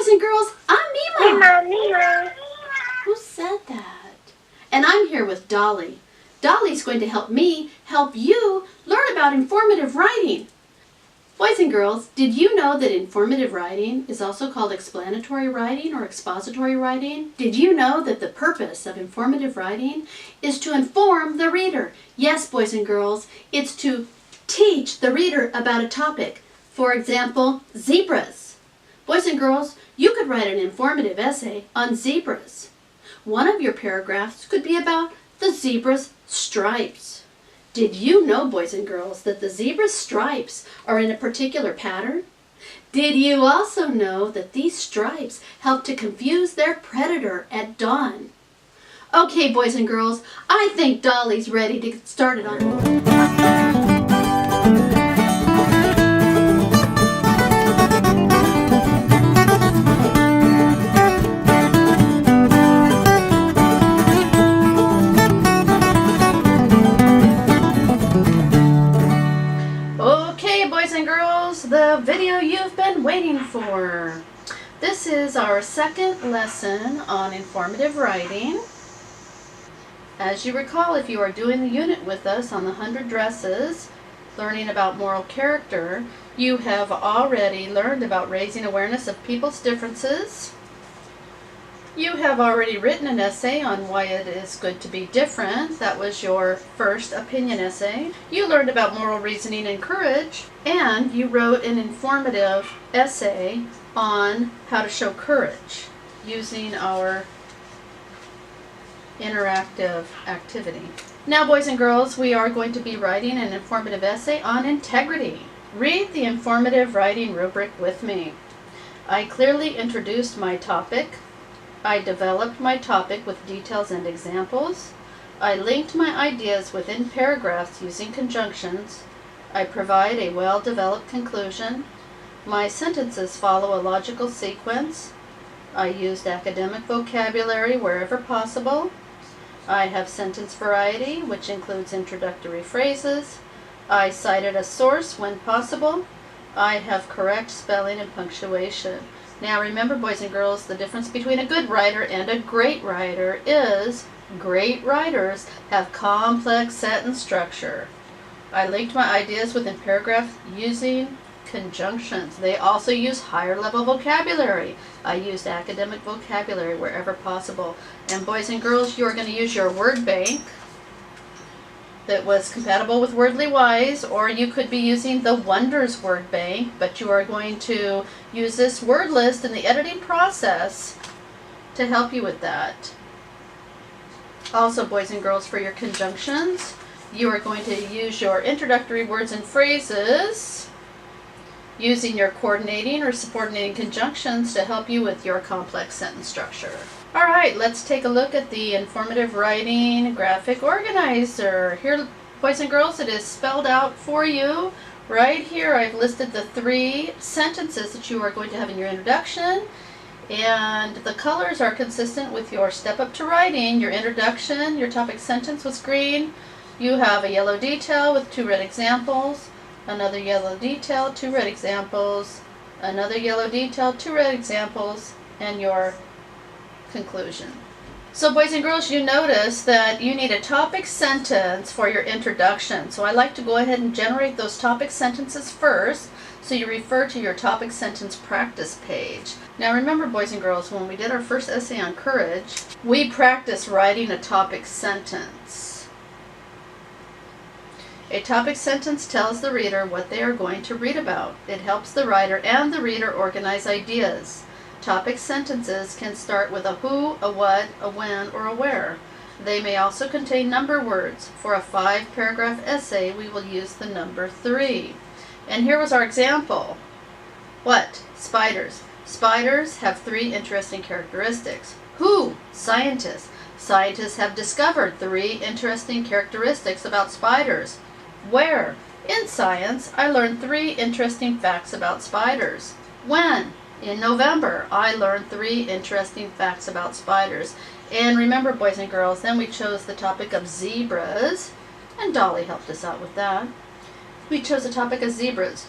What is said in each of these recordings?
boys and girls, I'm Mima. Mima. Who said that? And I'm here with Dolly. Dolly's going to help me help you learn about informative writing. Boys and girls, did you know that informative writing is also called explanatory writing or expository writing? Did you know that the purpose of informative writing is to inform the reader? Yes, boys and girls, it's to teach the reader about a topic. For example, zebras. Boys and girls, you could write an informative essay on zebras. One of your paragraphs could be about the zebra's stripes. Did you know, boys and girls, that the zebra's stripes are in a particular pattern? Did you also know that these stripes help to confuse their predator at dawn? Okay, boys and girls, I think Dolly's ready to get started on the video you've been waiting for. This is our second lesson on informative writing. As you recall, if you are doing the unit with us on the 100 Dresses, learning about moral character, you have already learned about raising awareness of people's differences. You have already written an essay on why it is good to be different. That was your first opinion essay. You learned about moral reasoning and courage, and you wrote an informative essay on how to show courage using our interactive activity. Now, boys and girls, we are going to be writing an informative essay on integrity. Read the informative writing rubric with me. I clearly introduced my topic. I developed my topic with details and examples. I linked my ideas within paragraphs using conjunctions. I provide a well-developed conclusion. My sentences follow a logical sequence. I used academic vocabulary wherever possible. I have sentence variety, which includes introductory phrases. I cited a source when possible. I have correct spelling and punctuation. Now remember, boys and girls, the difference between a good writer and a great writer is great writers have complex sentence structure. I linked my ideas within paragraphs using conjunctions. They also use higher level vocabulary. I used academic vocabulary wherever possible. And boys and girls, you are going to use your word bank that was compatible with Wordly Wise, or you could be using the Wonders word bank, but you are going to use this word list in the editing process to help you with that. Also, boys and girls, for your conjunctions, you are going to use your introductory words and phrases using your coordinating or subordinating conjunctions to help you with your complex sentence structure. All right, let's take a look at the informative writing graphic organizer. Here, boys and girls, it is spelled out for you. Right here, I've listed the 3 sentences that you are going to have in your introduction, and the colors are consistent with your step up to writing. Your introduction, your topic sentence was green. You have a yellow detail with 2 red examples, another yellow detail, 2 red examples, another yellow detail, 2 red examples, and your conclusion. So boys and girls, you notice that you need a topic sentence for your introduction. So I like to go ahead and generate those topic sentences first, so you refer to your topic sentence practice page. Now remember, boys and girls, when we did our first essay on courage, we practiced writing a topic sentence. A topic sentence tells the reader what they are going to read about. It helps the writer and the reader organize ideas. Topic sentences can start with a who, a what, a when, or a where. They may also contain number words. For a 5-paragraph essay, we will use the number 3. And here was our example. What? Spiders. Spiders have 3 interesting characteristics. Who? Scientists. Scientists have discovered 3 interesting characteristics about spiders. Where? In science, I learned 3 interesting facts about spiders. When? In November, I learned 3 interesting facts about spiders. And remember, boys and girls, then we chose the topic of zebras, and Dolly helped us out with that. We chose the topic of zebras.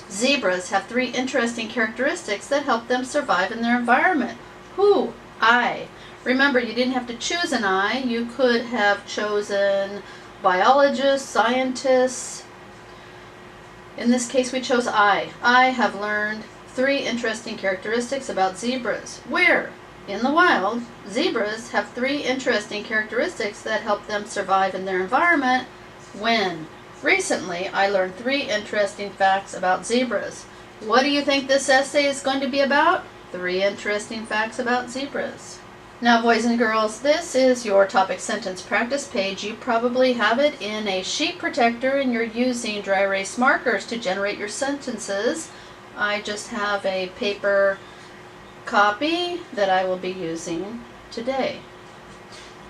Zebras have 3 interesting characteristics that help them survive in their environment. Who? I. Remember, you didn't have to choose an I. You could have chosen biologists, scientists. In this case, we chose I. I have learned 3 interesting characteristics about zebras. Where? In the wild. Zebras have 3 interesting characteristics that help them survive in their environment. When? Recently, I learned 3 interesting facts about zebras. What do you think this essay is going to be about? 3 interesting facts about zebras. Now, boys and girls, this is your topic sentence practice page. You probably have it in a sheet protector and you're using dry erase markers to generate your sentences. I just have a paper copy that I will be using today.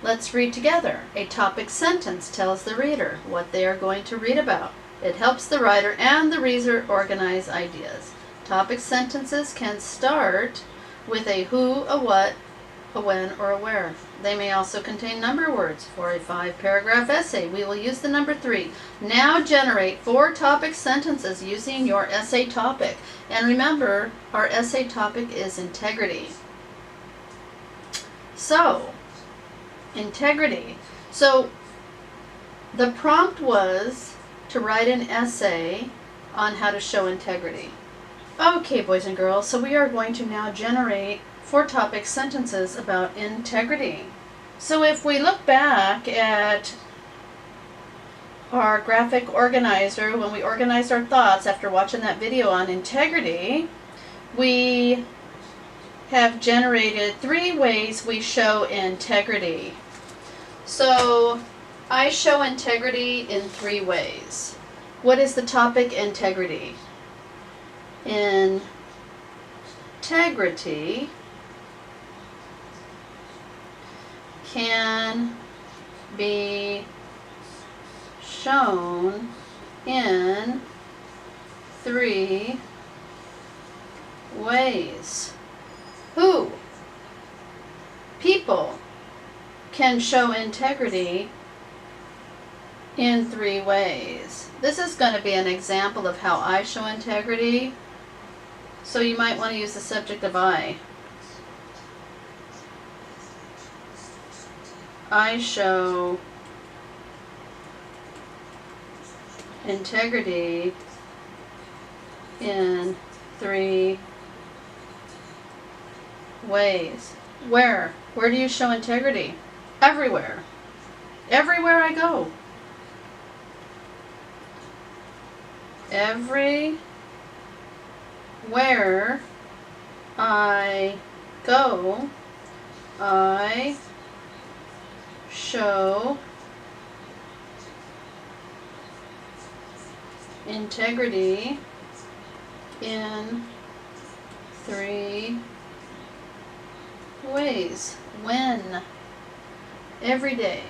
Let's read together. A topic sentence tells the reader what they are going to read about. It helps the writer and the reader organize ideas. Topic sentences can start with a who, a what, a when, or a where. They may also contain number words. For a 5-paragraph essay, we will use the number 3. Now generate 4 topic sentences using your essay topic. And remember, our essay topic is integrity. So, integrity. So, the prompt was to write an essay on how to show integrity. Okay, boys and girls, so we are going to now generate 4 topic sentences about integrity. So if we look back at our graphic organizer, when we organized our thoughts after watching that video on integrity, we have generated 3 ways we show integrity. So I show integrity in 3 ways. What is the topic? Integrity. Integrity can be shown in 3 ways. Who? People can show integrity in 3 ways. This is going to be an example of how I show integrity, so you might want to use the subject of I. I show integrity in 3 ways. Where? Where do you show integrity? Everywhere. Everywhere I go. Everywhere I go, I show integrity in 3 ways. When? Every day.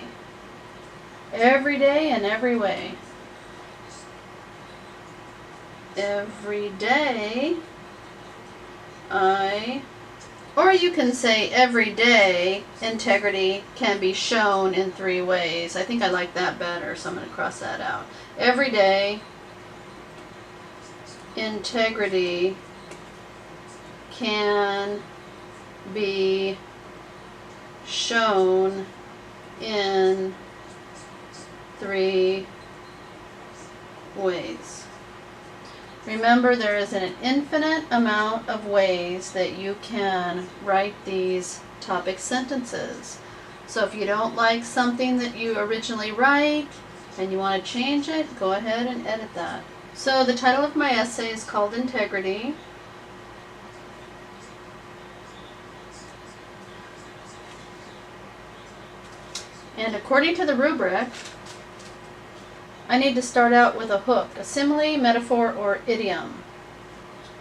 Every day and every way. Every day or you can say every day integrity can be shown in 3 ways. I think I like that better, so I'm going to cross that out. Every day integrity can be shown in 3 ways. Remember, there is an infinite amount of ways that you can write these topic sentences. So if you don't like something that you originally write and you want to change it, go ahead and edit that. So the title of my essay is called Integrity. And according to the rubric, I need to start out with a hook, a simile, metaphor, or idiom.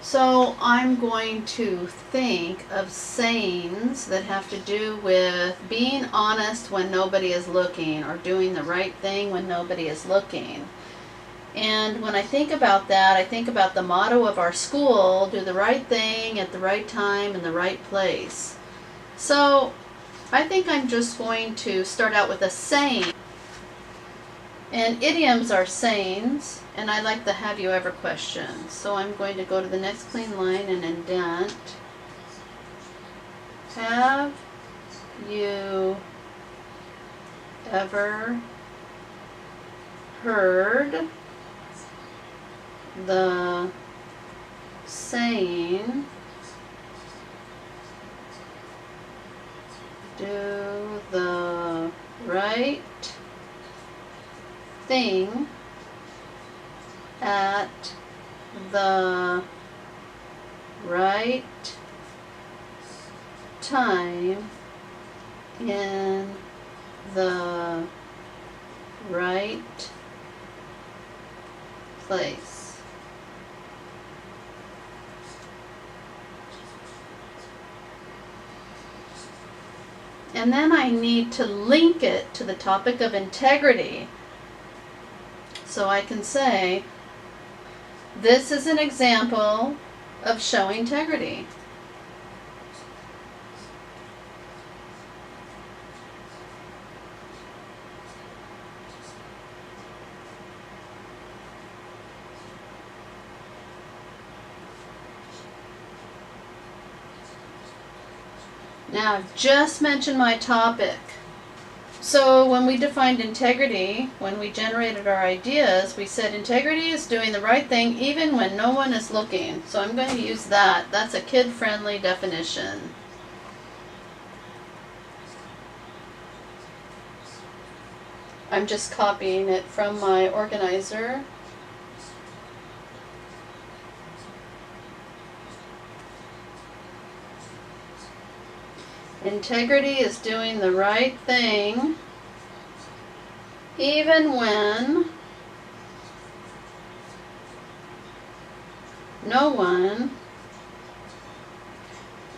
So I'm going to think of sayings that have to do with being honest when nobody is looking, or doing the right thing when nobody is looking. And when I think about that, I think about the motto of our school, do the right thing at the right time in the right place. So I think I'm just going to start out with a saying. And idioms are sayings, and I like the have you ever questions. So I'm going to go to the next clean line and indent. Have you ever heard the saying, do the right thing at the right time in the right place? And then I need to link it to the topic of integrity. So I can say, this is an example of showing integrity. Now, I've just mentioned my topic. So when we defined integrity, when we generated our ideas, we said integrity is doing the right thing even when no one is looking. So I'm going to use that. That's a kid-friendly definition. I'm just copying it from my organizer. Integrity is doing the right thing even when no one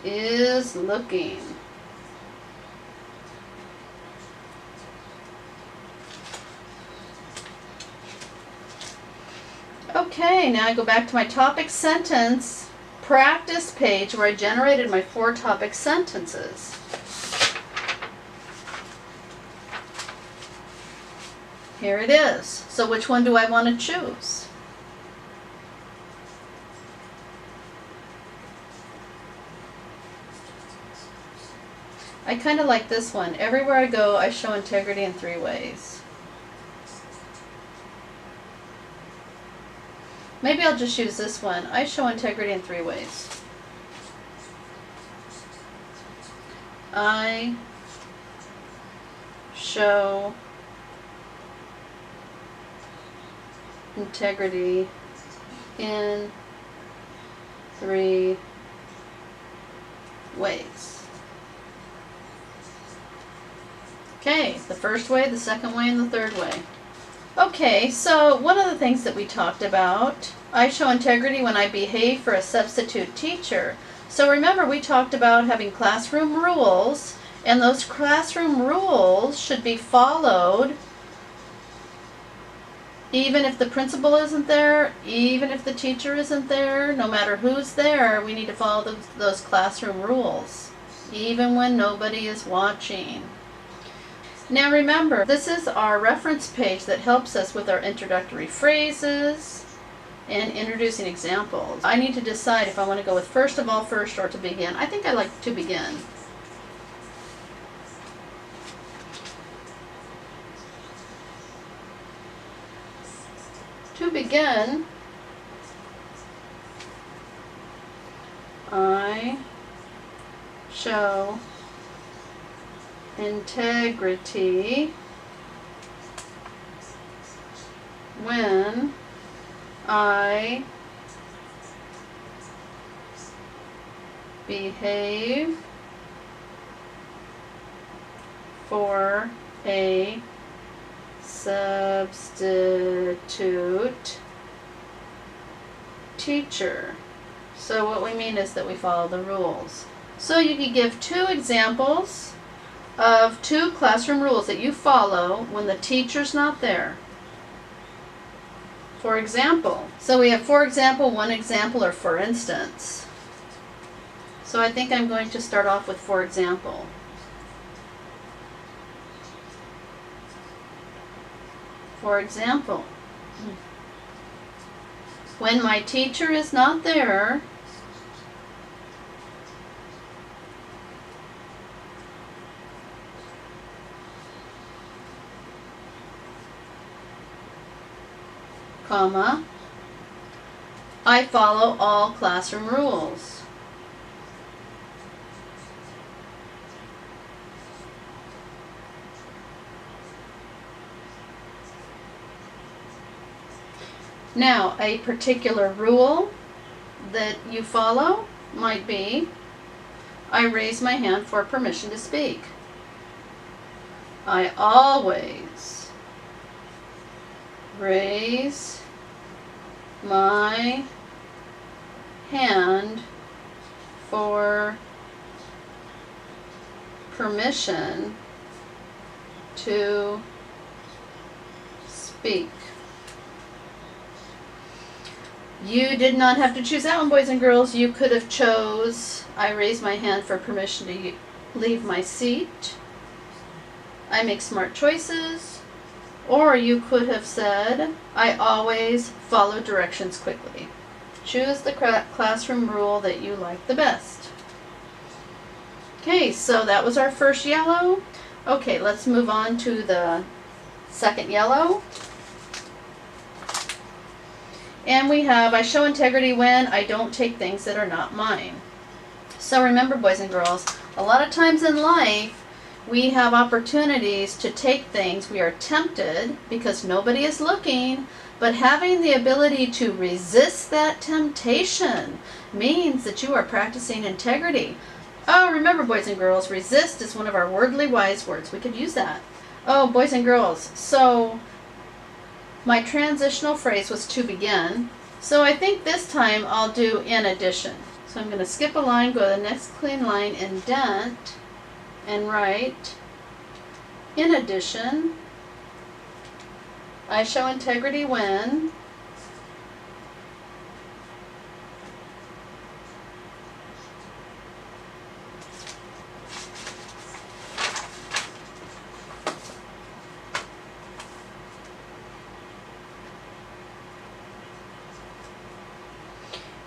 is looking. Okay, now I go back to my topic sentence practice page where I generated my 4 topic sentences. Here it is. So which one do I want to choose? I kind of like this one. Everywhere I go, I show integrity in 3 ways. Maybe I'll just use this one. I show integrity in 3 ways. I show integrity in 3 ways. Okay, the first way, the second way, and the third way. Okay, so one of the things that we talked about, I show integrity when I behave for a substitute teacher. So remember, we talked about having classroom rules, and those classroom rules should be followed even if the principal isn't there, even if the teacher isn't there, no matter who's there, we need to follow those classroom rules, even when nobody is watching. Now remember, this is our reference page that helps us with our introductory phrases and introducing examples. I need to decide if I want to go with first of all first or to begin. I think I like to begin. To begin, I show integrity when I behave for a substitute teacher. So what we mean is that we follow the rules. So you could give 2 examples of 2 classroom rules that you follow when the teacher's not there. For example, so we have for example, 1 example, or for instance. So I think I'm going to start off with for example. For example, when my teacher is not there, comma, I follow all classroom rules. Now, a particular rule that you follow might be, I raise my hand for permission to speak. I always raise my hand for permission to speak. You did not have to choose that one, boys and girls. You could have chose, I raise my hand for permission to leave my seat. I make smart choices. Or you could have said, I always follow directions quickly. Choose the classroom rule that you like the best. Okay, so that was our first yellow. Okay, let's move on to the second yellow. And we have, I show integrity when I don't take things that are not mine. So remember, boys and girls, a lot of times in life, we have opportunities to take things. We are tempted because nobody is looking, but having the ability to resist that temptation means that you are practicing integrity. Oh, remember, boys and girls, resist is one of our wordly wise words. We could use that. Oh, boys and girls, so my transitional phrase was to begin. So I think this time I'll do in addition. So I'm going to skip a line, go to the next clean line, indent, and write, in addition, I show integrity when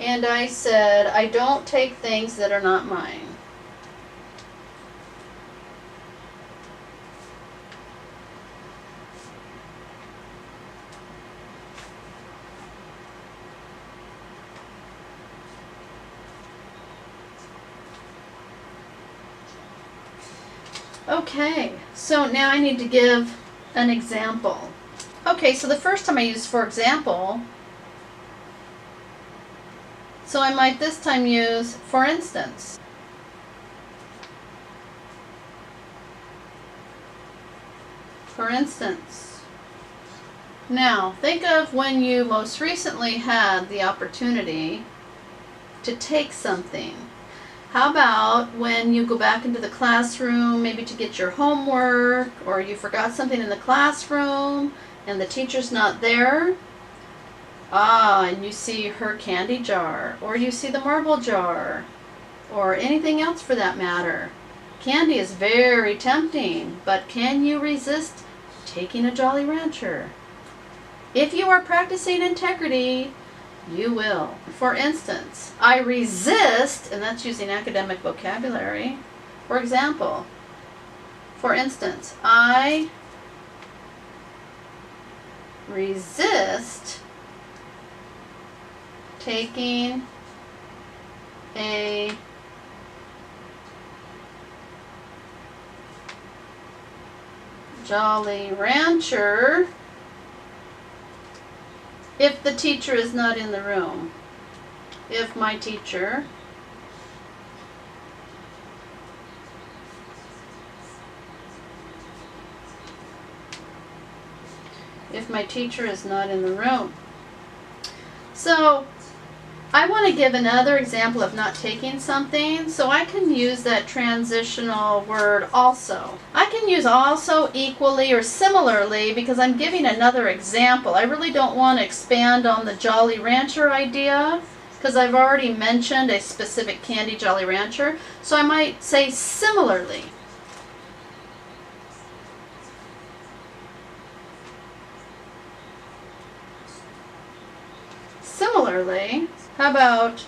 and I said, I don't take things that are not mine. Okay, so now I need to give an example. Okay, so the first time I used for example, so I might this time use for instance. For instance. Now, think of when you most recently had the opportunity to take something. How about when you go back into the classroom, maybe to get your homework, or you forgot something in the classroom and the teacher's not there? And you see her candy jar, or you see the marble jar, or anything else for that matter. Candy is very tempting, but can you resist taking a Jolly Rancher? If you are practicing integrity, you will. For instance, I resist, and that's using academic vocabulary. For example, for instance, I resist taking a Jolly Rancher if the teacher is not in the room. If my teacher is not in the room. So I want to give another example of not taking something, so I can use that transitional word also. I can use also, equally, or similarly because I'm giving another example. I really don't want to expand on the Jolly Rancher idea because I've already mentioned a specific candy Jolly Rancher, so I might say similarly. similarly. How about,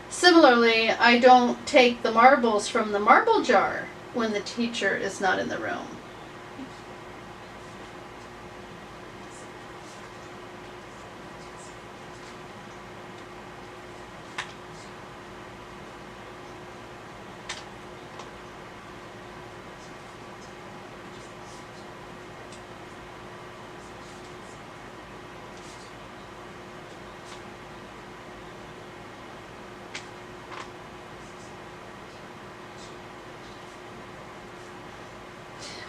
similarly, I don't take the marbles from the marble jar when the teacher is not in the room.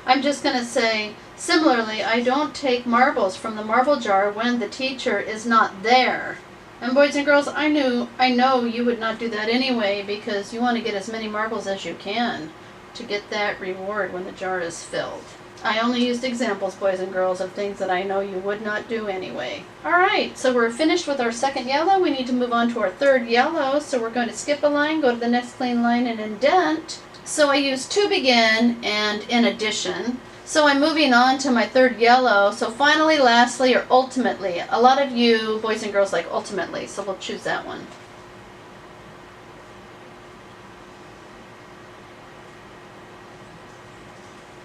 I'm just going to say, similarly, I don't take marbles from the marble jar when the teacher is not there. And boys and girls, I know you would not do that anyway, because you want to get as many marbles as you can to get that reward when the jar is filled. I only used examples, boys and girls, of things that I know you would not do anyway. Alright, so we're finished with our second yellow. We need to move on to our third yellow, so we're going to skip a line, go to the next clean line, and indent. So I use to begin and in addition. So I'm moving on to my third yellow. So finally, lastly, or ultimately. A lot of you boys and girls like ultimately, so we'll choose that one.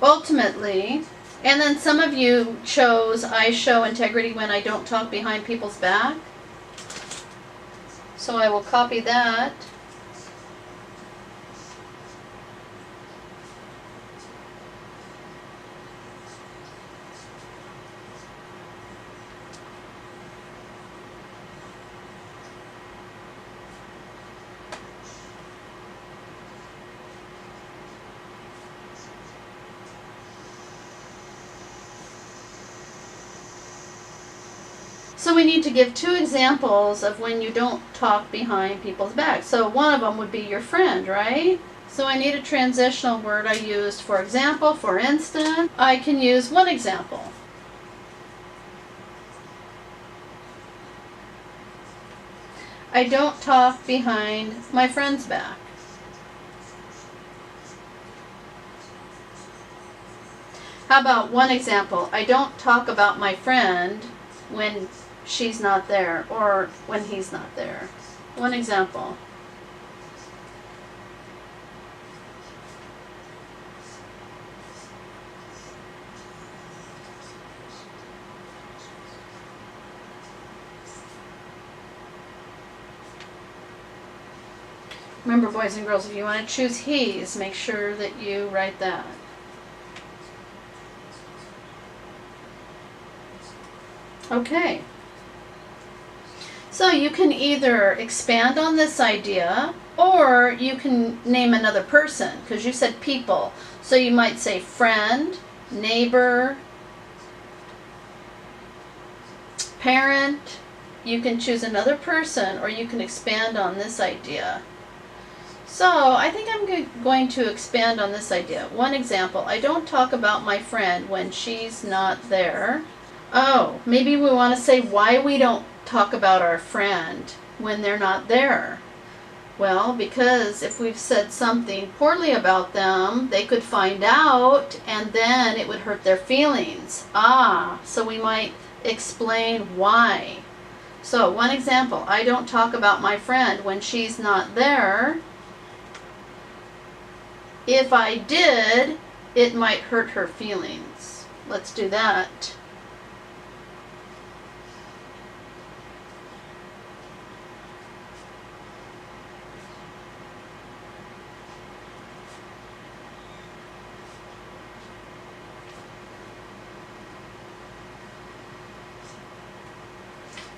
Ultimately. And then some of you chose I show integrity when I don't talk behind people's back. So I will copy that. So we need to give two examples of when you don't talk behind people's backs. So one of them would be your friend, right? So I need a transitional word I used. For example, for instance, I can use one example. I don't talk behind my friend's back. How about one example? I don't talk about my friend when she's not there, or when he's not there. One example. Remember, boys and girls, if you want to choose he's, make sure that you write that. Okay. So you can either expand on this idea, or you can name another person, because you said people. So you might say friend, neighbor, parent. You can choose another person, or you can expand on this idea. So I think I'm going to expand on this idea. One example, I don't talk about my friend when she's not there. Oh, maybe we want to say why we don't talk about our friend when they're not there. Well, because if we've said something poorly about them, they could find out and then it would hurt their feelings. So we might explain why. So one example, I don't talk about my friend when she's not there. If I did, it might hurt her feelings. Let's do that.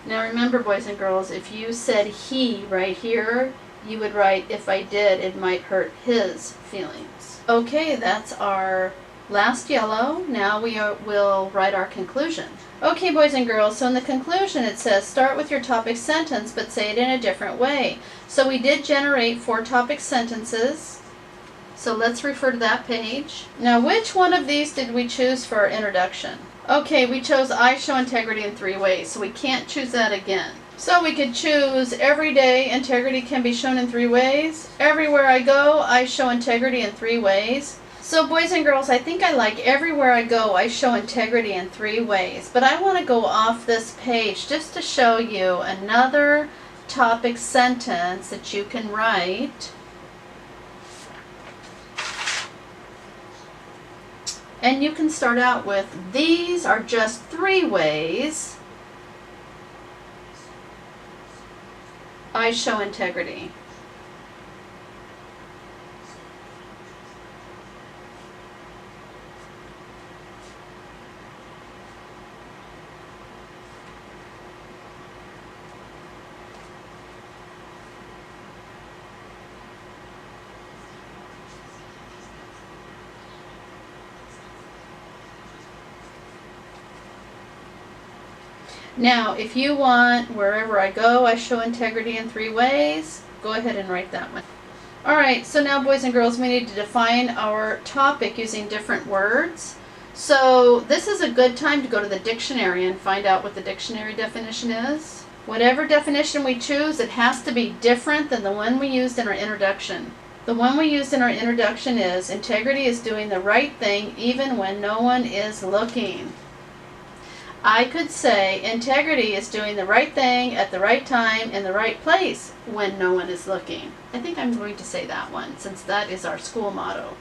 Now remember, boys and girls, if you said he right here, you would write, if I did, it might hurt his feelings. Okay, that's our last yellow. Now we'll write our conclusion. Okay, boys and girls, so in the conclusion it says, start with your topic sentence, but say it in a different way. So we did generate 4 topic sentences. So let's refer to that page. Now, which one of these did we choose for our introduction? Okay, we chose I show integrity in 3 ways, so we can't choose that again. So we could choose every day integrity can be shown in 3 ways. Everywhere I go, I show integrity in 3 ways. So boys and girls, I think I like everywhere I go, I show integrity in 3 ways. But I want to go off this page just to show you another topic sentence that you can write. And you can start out with, these are just 3 ways I show integrity. Now, if you want, wherever I go, I show integrity in 3 ways, go ahead and write that one. Alright, so now boys and girls, we need to define our topic using different words. So this is a good time to go to the dictionary and find out what the dictionary definition is. Whatever definition we choose, it has to be different than the one we used in our introduction. The one we used in our introduction is, integrity is doing the right thing even when no one is looking. I could say integrity is doing the right thing at the right time in the right place when no one is looking. I think I'm going to say that one since that is our school motto.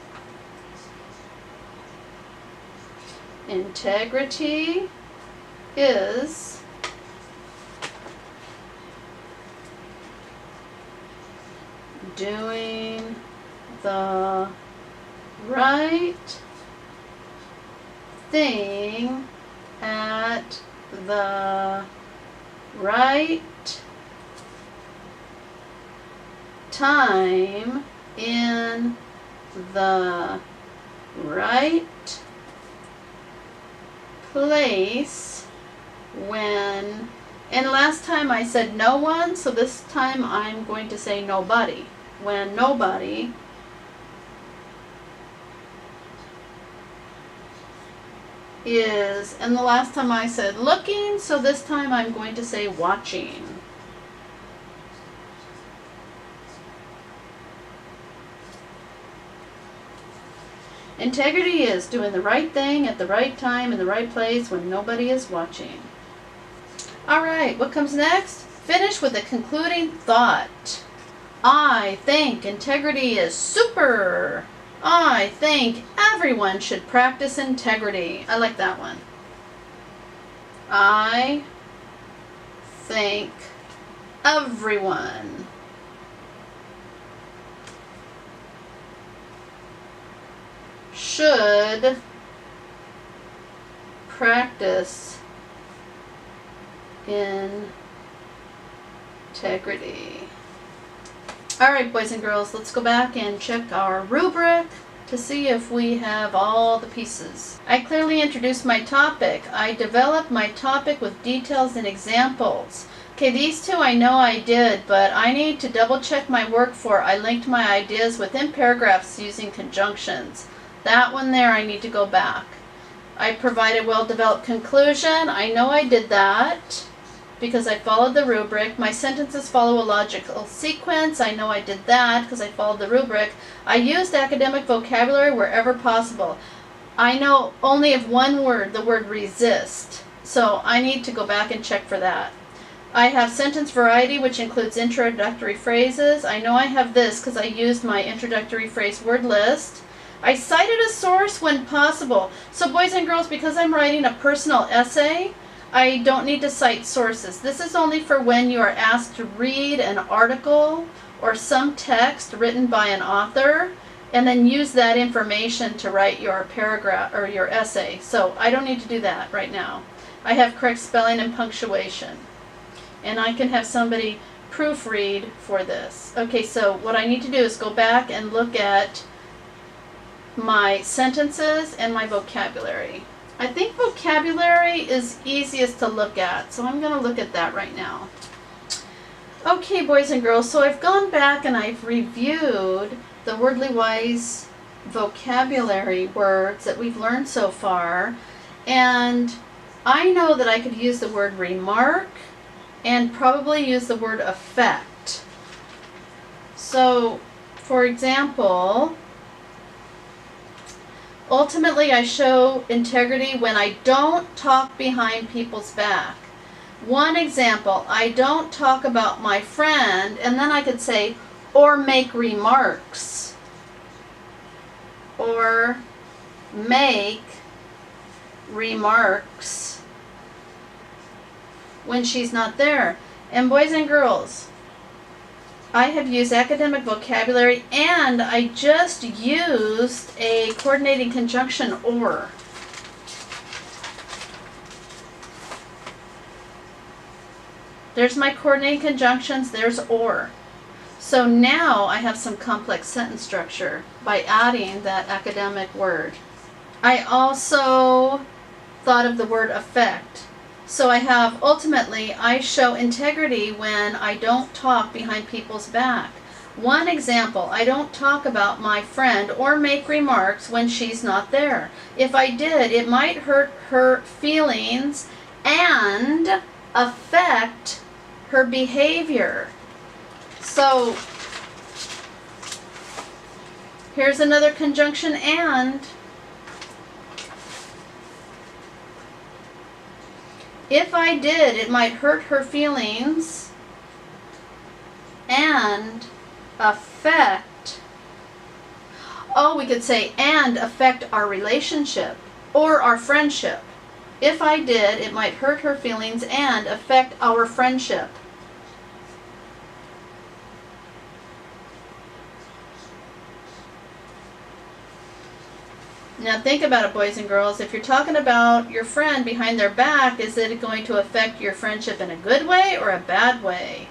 Integrity is doing the right thing at the right time in the right place when, and last time I said no one, so this time I'm going to say nobody. When nobody is, and the last time I said looking, so this time I'm going to say watching. Integrity is doing the right thing at the right time in the right place when nobody is watching. Alright, what comes next? Finish with a concluding thought. I think integrity is super. I think everyone should practice integrity. I like that one. I think everyone should practice integrity. Alright boys and girls, let's go back and check our rubric to see if we have all the pieces. I clearly introduced my topic. I developed my topic with details and examples. Okay, these 2 I know I did, but I need to double check my work for I linked my ideas within paragraphs using conjunctions. That one there I need to go back. I provided well-developed conclusion. I know I did that because I followed the rubric. My sentences follow a logical sequence. I know I did that because I followed the rubric. I used academic vocabulary wherever possible. I know only of one word, the word resist. So I need to go back and check for that. I have sentence variety, which includes introductory phrases. I know I have this because I used my introductory phrase word list. I cited a source when possible. So boys and girls, because I'm writing a personal essay, I don't need to cite sources. This is only for when you are asked to read an article or some text written by an author and then use that information to write your paragraph or your essay. So I don't need to do that right now. I have correct spelling and punctuation. And I can have somebody proofread for this. Okay, so what I need to do is go back and look at my sentences and my vocabulary. I think vocabulary is easiest to look at, so I'm going to look at that right now. Okay, boys and girls, so I've gone back and I've reviewed the Wordly Wise vocabulary words that we've learned so far, and I know that I could use the word remark and probably use the word effect. So, for example, Ultimately, I show integrity when I don't talk behind people's back. One example, I don't talk about my friend, and then I could say, or make remarks, or make remarks when she's not there. And boys and girls, I have used academic vocabulary, and I just used a coordinating conjunction or. There's my coordinating conjunctions, there's or. So now I have some complex sentence structure by adding that academic word. I also thought of the word affect. So I have, ultimately, I show integrity when I don't talk behind people's back. One example, I don't talk about my friend or make remarks when she's not there. If I did, it might hurt her feelings and affect her behavior. So here's another conjunction and. If I did, it might hurt her feelings and affect, we could say and affect our relationship or our friendship. If I did, it might hurt her feelings and affect our friendship. Now think about it, boys and girls. If you're talking about your friend behind their back, is it going to affect your friendship in a good way or a bad way?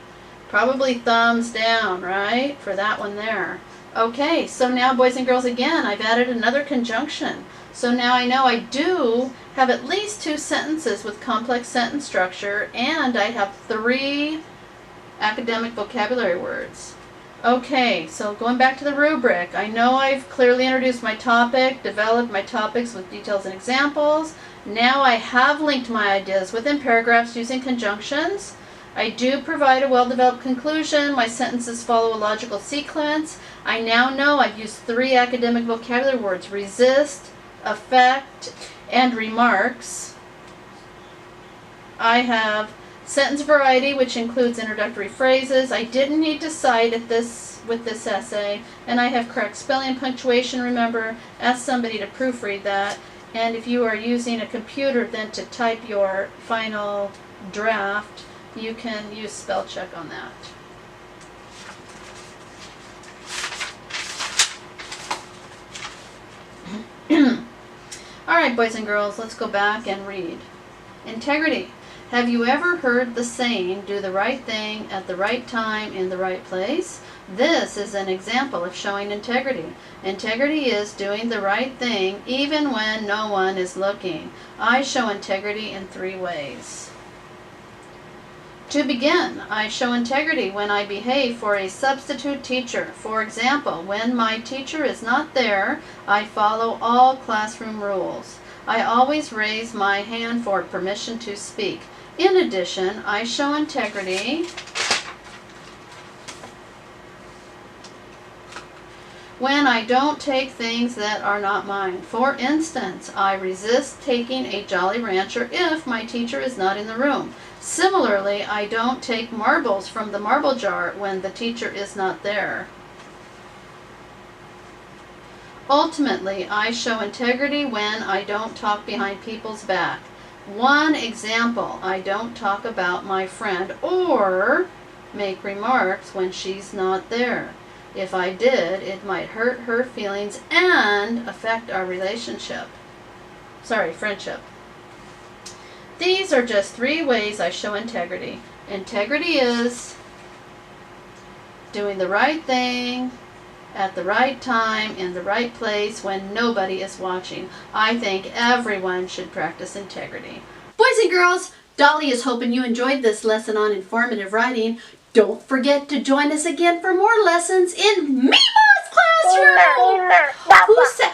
Probably thumbs down, right? For that one there. Okay, so now boys and girls, again, I've added another conjunction. So now I know I do have at least 2 sentences with complex sentence structure, and I have 3 academic vocabulary words. Okay, so going back to the rubric, I know I've clearly introduced my topic, developed my topics with details and examples. Now I have linked my ideas within paragraphs using conjunctions. I do provide a well-developed conclusion. My sentences follow a logical sequence. I now know I've used 3 academic vocabulary words: resist, affect, and remarks. I have sentence variety, which includes introductory phrases. I didn't need to cite with this essay, and I have correct spelling and punctuation. Remember, ask somebody to proofread that, and if you are using a computer then to type your final draft, you can use spell check on that. Alright, boys and girls, let's go back and read. Integrity. Have you ever heard the saying, do the right thing at the right time in the right place? This is an example of showing integrity. Integrity is doing the right thing even when no one is looking. I show integrity in 3 ways. To begin, I show integrity when I behave for a substitute teacher. For example, when my teacher is not there, I follow all classroom rules. I always raise my hand for permission to speak. In addition, I show integrity when I don't take things that are not mine. For instance, I resist taking a Jolly Rancher if my teacher is not in the room. Similarly, I don't take marbles from the marble jar when the teacher is not there. Ultimately, I show integrity when I don't talk behind people's back. One example, I don't talk about my friend or make remarks when she's not there. If I did, it might hurt her feelings and affect our friendship. These are just 3 ways I show integrity. Integrity is doing the right thing at the right time in the right place when nobody is watching. I think everyone should practice integrity. Boys and girls, Dolly is hoping you enjoyed this lesson on informative writing. Don't forget to join us again for more lessons in Mima's classroom. Mima, Who said?